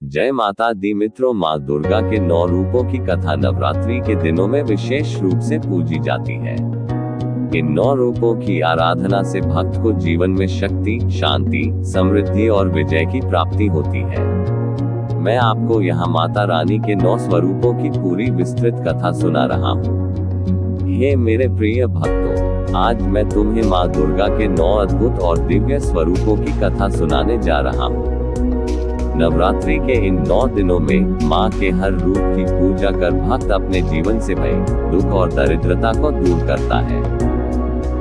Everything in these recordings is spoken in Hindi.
जय माता दी मित्रों, माँ दुर्गा के 9 रूपों की कथा नवरात्रि के दिनों में विशेष रूप से पूजी जाती है। इन 9 रूपों की आराधना से भक्त को जीवन में शक्ति, शांति, समृद्धि और विजय की प्राप्ति होती है। मैं आपको यहाँ माता रानी के 9 स्वरूपों की पूरी विस्तृत कथा सुना रहा हूँ। हे मेरे प्रिय भक्तों, आज मैं तुम्हें माँ दुर्गा के 9 अद्भुत और दिव्य स्वरूपों की कथा सुनाने जा रहा हूँ। नवरात्रि के इन 9 दिनों में माँ के हर रूप की पूजा कर भक्त अपने जीवन से भय, दुख और दरिद्रता को दूर करता है।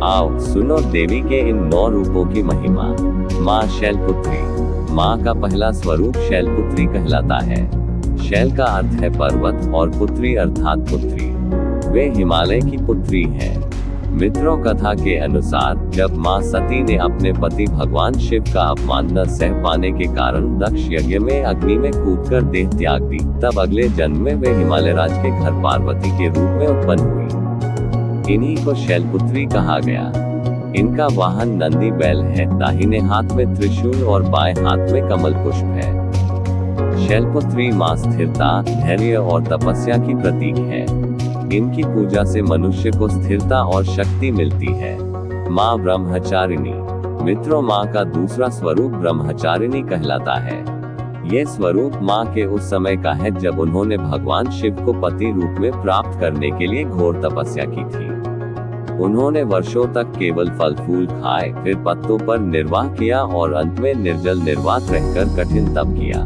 आओ सुनो देवी के इन 9 रूपों की महिमा। माँ शैलपुत्री। माँ का पहला स्वरूप शैलपुत्री कहलाता है। शैल का अर्थ है पर्वत और पुत्री अर्थात पुत्री। वे हिमालय की पुत्री है। मित्रों, कथा के अनुसार जब माँ सती ने अपने पति भगवान शिव का अपमान न सह पाने के कारण दक्ष यज्ञ में अग्नि में कूदकर देह त्याग दी, तब अगले जन्म में वे हिमालय राज के घर पार्वती के रूप में उत्पन्न हुई। इन्हीं को शैलपुत्री कहा गया। इनका वाहन नंदी बैल है, दाहिने हाथ में त्रिशूल और बाएं हाथ में कमल पुष्प है। शैलपुत्री माँ स्थिरता, धैर्य और तपस्या की प्रतीक है। इनकी पूजा से मनुष्य को स्थिरता और शक्ति मिलती है। माँ ब्रह्मचारिणी। मित्रों, माँ का दूसरा स्वरूप ब्रह्मचारिणी कहलाता है। ये स्वरूप माँ के उस समय का है जब उन्होंने भगवान शिव को पति रूप में प्राप्त करने के लिए घोर तपस्या की थी। उन्होंने वर्षों तक केवल फल फूल खाए, फिर पत्तों पर निर्वाह किया और अंत में निर्जल निर्वात रहकर कठिन तप किया।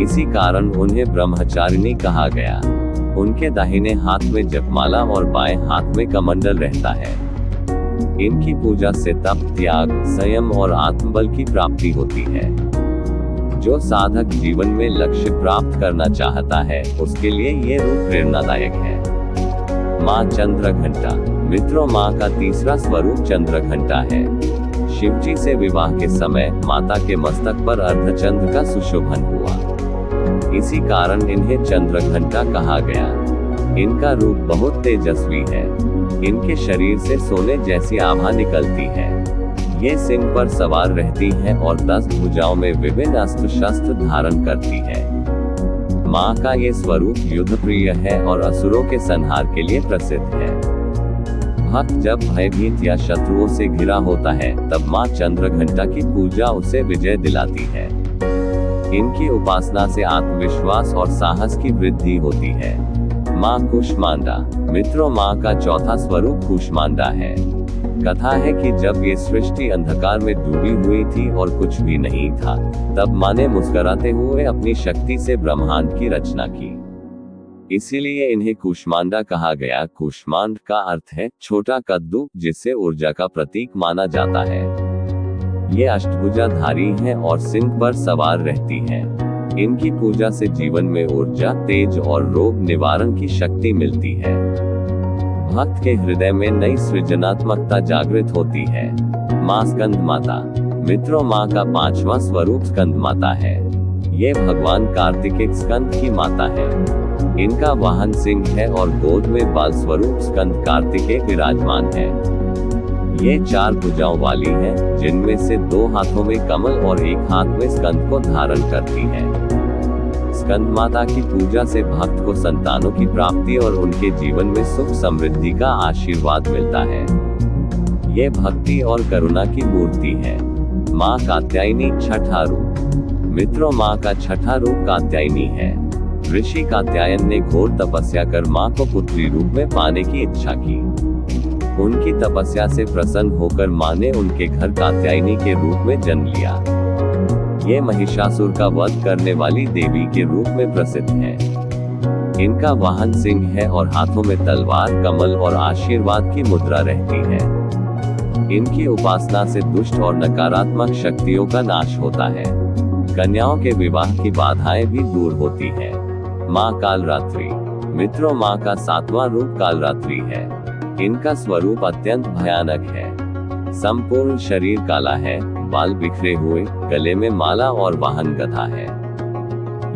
इसी कारण उन्हें ब्रह्मचारिणी कहा गया। उनके दाहिने हाथ में जपमाला और बाएं हाथ में कमंडल रहता है। इनकी पूजा से तप, त्याग, संयम और आत्मबल की प्राप्ति होती है। जो साधक जीवन में लक्ष्य प्राप्त करना चाहता है, उसके लिए ये रूप प्रेरणादायक है। माँ चंद्रघंटा। मित्रों, माँ का तीसरा स्वरूप चंद्रघंटा है। शिवजी से विवाह के समय माता के मस्तक पर अर्धचंद्र का सुशोभन हुआ। इसी कारण इन्हें चंद्रघंटा कहा गया। इनका रूप बहुत तेजस्वी है। इनके शरीर से सोने जैसी आभा निकलती है। ये सिंह पर सवार रहती है और 10 भुजाओं में विभिन्न अस्त्र शस्त्र धारण करती है। माँ का ये स्वरूप युद्ध प्रिय है और असुरों के संहार के लिए प्रसिद्ध है। भक्त जब भयभीत या शत्रुओं से घिरा होता है, तब माँ चंद्रघंटा की पूजा उसे विजय दिलाती है। इनकी उपासना से आत्मविश्वास और साहस की वृद्धि होती है। माँ कूष्मांडा। मित्रों, माँ का चौथा स्वरूप कूष्मांडा है। कथा है कि जब ये सृष्टि अंधकार में डूबी हुई थी और कुछ भी नहीं था, तब माँ ने मुस्कुराते हुए अपनी शक्ति से ब्रह्मांड की रचना की। इसीलिए इन्हें कूष्मांडा कहा गया। कूष्मांड का अर्थ है छोटा कद्दू, जिससे ऊर्जा का प्रतीक माना जाता है। ये अष्टभुजाधारी है और सिंह पर सवार रहती है। इनकी पूजा से जीवन में ऊर्जा, तेज और रोग निवारण की शक्ति मिलती है। भक्त के हृदय में नई सृजनात्मकता जागृत होती है। माँ स्कंद माता। मित्रों, माँ का 5वां स्वरूप स्कंद माता है। ये भगवान कार्तिकेय स्कंद की माता है। इनका वाहन सिंह है और गोद में बाल स्वरूप स्कंद कार्तिकेय विराजमान है। ये 4 भुजाओं वाली है, जिनमें से 2 हाथों में कमल और 1 हाथ में स्कंद को धारण करती है। स्कंद माता की पूजा से भक्त को संतानों की प्राप्ति और उनके जीवन में सुख समृद्धि का आशीर्वाद मिलता है। ये भक्ति और करुणा की मूर्ति है। माँ कात्यायनी छठा रूप। मित्रों, माँ का छठा रूप कात्यायनी है। ऋषि कात्यायन ने घोर तपस्या कर माँ को पुत्री रूप में पाने की इच्छा की। उनकी तपस्या से प्रसन्न होकर माँ ने उनके घर कात्यायनी के रूप में जन्म लिया। ये महिषासुर का वध करने वाली देवी के रूप में प्रसिद्ध है। इनका वाहन सिंह है और हाथों में तलवार, कमल और आशीर्वाद की मुद्रा रहती है। इनकी उपासना से दुष्ट और नकारात्मक शक्तियों का नाश होता है। कन्याओं के विवाह की बाधाएं भी दूर होती है। माँ कालरात्रि। मित्रों, माँ का 7वां रूप कालरात्रि है। इनका स्वरूप अत्यंत भयानक है। संपूर्ण शरीर काला है, बाल बिखरे हुए, गले में माला और वाहन गधा है।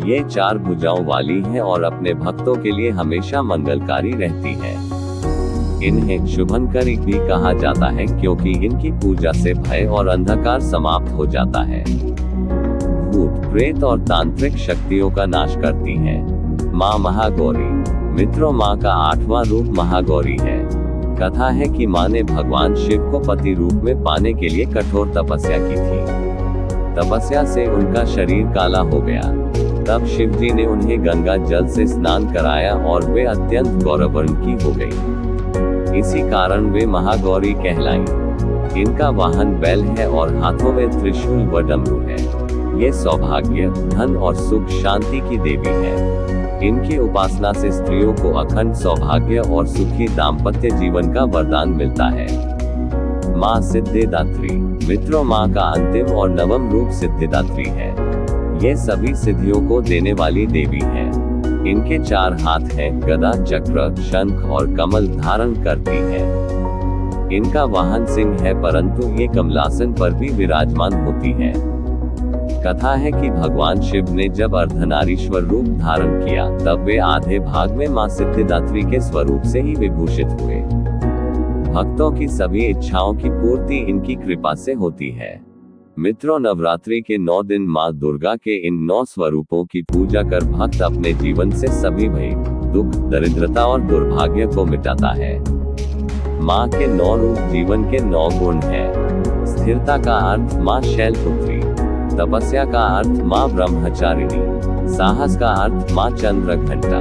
ये 4 भुजाओं वाली है और अपने भक्तों के लिए हमेशा मंगलकारी रहती है। इन्हें शुभंकरी भी कहा जाता है, क्योंकि इनकी पूजा से भय और अंधकार समाप्त हो जाता है। भूत प्रेत और तांत्रिक शक्तियों का नाश करती है। माँ महागौरी। मित्रों, माँ का 8वां रूप महागौरी है। कथा है कि माँ ने भगवान शिव को पति रूप में पाने के लिए कठोर तपस्या की थी। तपस्या से उनका शरीर काला हो गया। तब शिव जी ने उन्हें गंगा जल से स्नान कराया और वे अत्यंत गौरवर्ण की हो गई। इसी कारण वे महागौरी कहलाईं। इनका वाहन बैल है और हाथों में त्रिशूल व डमरू है। ये सौभाग्य, धन और सुख शांति की देवी है। इनकी उपासना से स्त्रियों को अखंड सौभाग्य और सुखी दाम्पत्य जीवन का वरदान मिलता है। माँ सिद्धिदात्री। मित्रों, माँ का अंतिम और नवम रूप सिद्धिदात्री है। ये सभी सिद्धियों को देने वाली देवी है। इनके 4 हाथ हैं, गदा, चक्र, शंख और कमल धारण करती है। इनका वाहन सिंह है, परंतु ये कमलासन पर भी विराजमान होती है। कथा है कि भगवान शिव ने जब अर्धनारीश्वर रूप धारण किया, तब वे आधे भाग में मां सिद्धिदात्री के स्वरूप से ही विभूषित हुए। भक्तों की सभी इच्छाओं की पूर्ति इनकी कृपा से होती है। मित्रों, नवरात्रि के 9 दिन मां दुर्गा के इन 9 स्वरूपों की पूजा कर भक्त अपने जीवन से सभी भय, दुख, दरिद्रता और दुर्भाग्य को मिटाता है। माँ के 9 रूप जीवन के 9 गुण हैं। स्थिरता का अर्थ माँ शैलपुत्री, तपस्या का अर्थ माँ ब्रह्मचारिणी, साहस का अर्थ माँ चंद्रघंटा,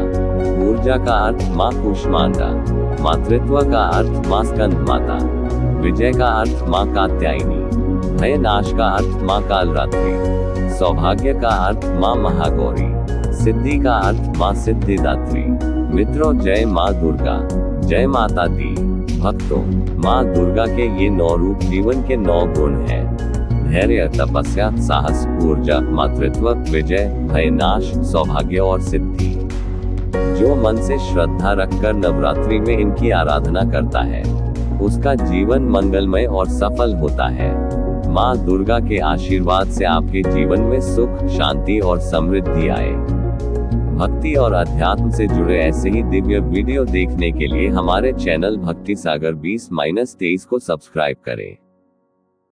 ऊर्जा का अर्थ माँ कूष्मांडा, मातृत्व का अर्थ माँ स्कंद माता, विजय का अर्थ माँ कात्यायनी, भय नाश का अर्थ माँ कालरात्रि, सौभाग्य का अर्थ माँ महागौरी, सिद्धि का अर्थ माँ सिद्धिदात्री। मित्रों, जय माँ दुर्गा, जय माता दी। भक्तों, माँ दुर्गा के ये 9 रूप जीवन के 9 गुण हैं। धैर्य, तपस्या, साहस, ऊर्जा, मातृत्व, विजय, भय नाश, सौभाग्य और सिद्धि। जो मन से श्रद्धा रखकर नवरात्रि में इनकी आराधना करता है, उसका जीवन मंगलमय और सफल होता है। माँ दुर्गा के आशीर्वाद से आपके जीवन में सुख, शांति और समृद्धि आए। भक्ति और अध्यात्म से जुड़े ऐसे ही दिव्य वीडियो देखने के लिए हमारे चैनल भक्ति सागर 20-23 को सब्सक्राइब करें।